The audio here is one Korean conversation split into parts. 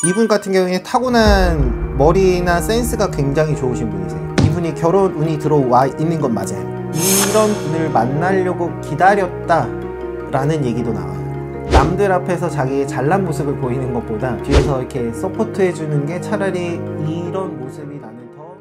이분 같은 경우에 타고난 머리나 센스가 굉장히 좋으신 분이세요. 이분이 결혼 운이 들어와 있는 건 맞아요. 이런 분을 만나려고 기다렸다 라는 얘기도 나와요. 남들 앞에서 자기의 잘난 모습을 보이는 것보다 뒤에서 이렇게 서포트 해주는 게 차라리 이런 모습이 나는 더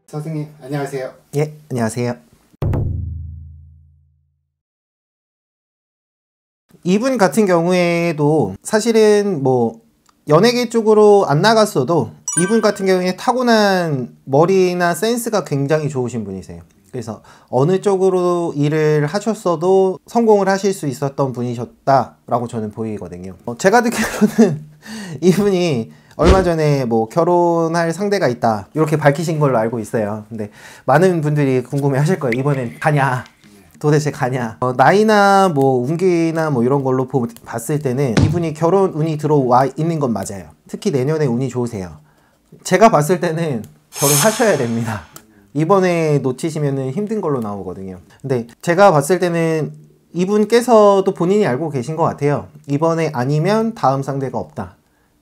선생님 안녕하세요. 예, 안녕하세요. 이분 같은 경우에도 사실은 뭐 연예계 쪽으로 안 나갔어도 이분 같은 경우에 타고난 머리나 센스가 굉장히 좋으신 분이세요. 그래서 어느 쪽으로 일을 하셨어도 성공을 하실 수 있었던 분이셨다라고 저는 보이거든요. 제가 듣기로는 이분이 얼마 전에 뭐 결혼할 상대가 있다 이렇게 밝히신 걸로 알고 있어요. 근데 많은 분들이 궁금해 하실 거예요. 이번엔 가냐? 도대체 가냐? 나이나 뭐 운기나 뭐 이런 걸로 봤을 때는 이분이 결혼 운이 들어와 있는 건 맞아요. 특히 내년에 운이 좋으세요. 제가 봤을 때는 결혼하셔야 됩니다. 이번에 놓치시면 힘든 걸로 나오거든요. 근데 제가 봤을 때는 이분께서도 본인이 알고 계신 것 같아요. 이번에 아니면 다음 상대가 없다.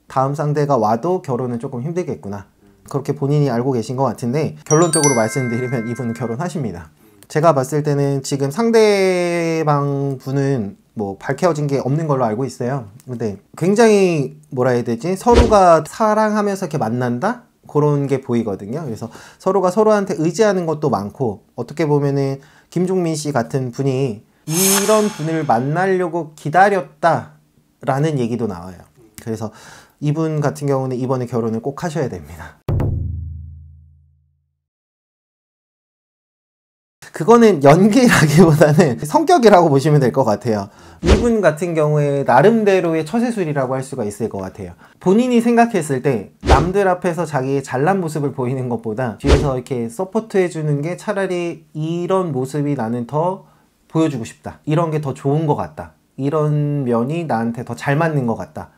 다음 상대가 와도 결혼은 조금 힘들겠구나. 그렇게 본인이 알고 계신 것 같은데 결론적으로 말씀드리면 이분은 결혼하십니다. 제가 봤을 때는 지금 상대방 분은 뭐 밝혀진 게 없는 걸로 알고 있어요. 근데 굉장히 뭐라 해야 되지? 서로가 사랑하면서 이렇게 만난다? 그런 게 보이거든요. 그래서 서로가 서로한테 의지하는 것도 많고 어떻게 보면은 김종민 씨 같은 분이 이런 분을 만나려고 기다렸다 라는 얘기도 나와요. 그래서 이분 같은 경우는 이번에 결혼을 꼭 하셔야 됩니다. 그거는 연기라기보다는 성격이라고 보시면 될 것 같아요. 이분 같은 경우에 나름대로의 처세술이라고 할 수가 있을 것 같아요. 본인이 생각했을 때 남들 앞에서 자기의 잘난 모습을 보이는 것보다 뒤에서 이렇게 서포트 해주는 게 차라리 이런 모습이 나는 더 보여주고 싶다. 이런 게 더 좋은 것 같다. 이런 면이 나한테 더 잘 맞는 것 같다.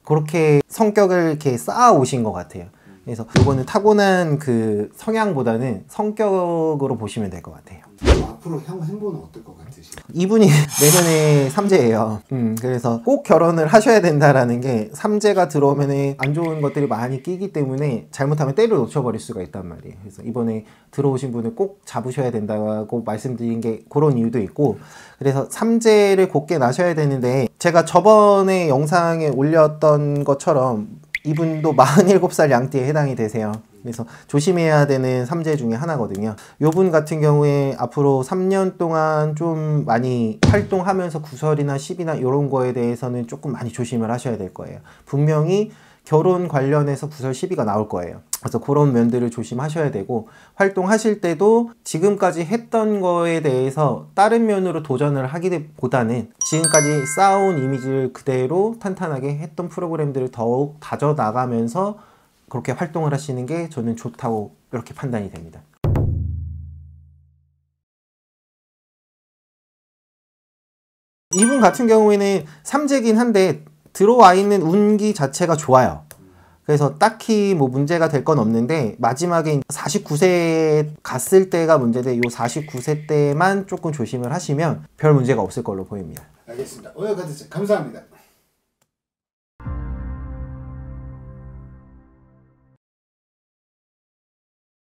그렇게 성격을 이렇게 쌓아 오신 것 같아요. 그래서 이거는 타고난 그 성향보다는 성격으로 보시면 될 것 같아요. 앞으로 향후 행보는 어떨 것 같으세요? 이분이 내년에 삼재예요. 그래서 꼭 결혼을 하셔야 된다라는 게 삼재가 들어오면 안 좋은 것들이 많이 끼기 때문에 잘못하면 때를 놓쳐버릴 수가 있단 말이에요. 그래서 이번에 들어오신 분을 꼭 잡으셔야 된다고 말씀드린 게 그런 이유도 있고, 그래서 삼재를 곱게 나셔야 되는데 제가 저번에 영상에 올렸던 것처럼 이분도 47살 양띠에 해당이 되세요. 그래서 조심해야 되는 삼재 중에 하나거든요. 요분 같은 경우에 앞으로 3년 동안 좀 많이 활동하면서 구설이나 시비나 이런 거에 대해서는 조금 많이 조심을 하셔야 될 거예요. 분명히 결혼 관련해서 구설 시비가 나올 거예요. 그래서 그런 면들을 조심하셔야 되고, 활동하실 때도 지금까지 했던 거에 대해서 다른 면으로 도전을 하기보다는 지금까지 쌓아온 이미지를 그대로 탄탄하게 했던 프로그램들을 더욱 다져나가면서 그렇게 활동을 하시는 게 저는 좋다고 이렇게 판단이 됩니다. 이분 같은 경우에는 삼재긴 한데 들어와 있는 운기 자체가 좋아요. 그래서 딱히 뭐 문제가 될 건 없는데 마지막에 49세 갔을 때가 문제인데 이 49세 때만 조금 조심을 하시면 별 문제가 없을 걸로 보입니다. 알겠습니다. 오늘 컨텐츠 감사합니다.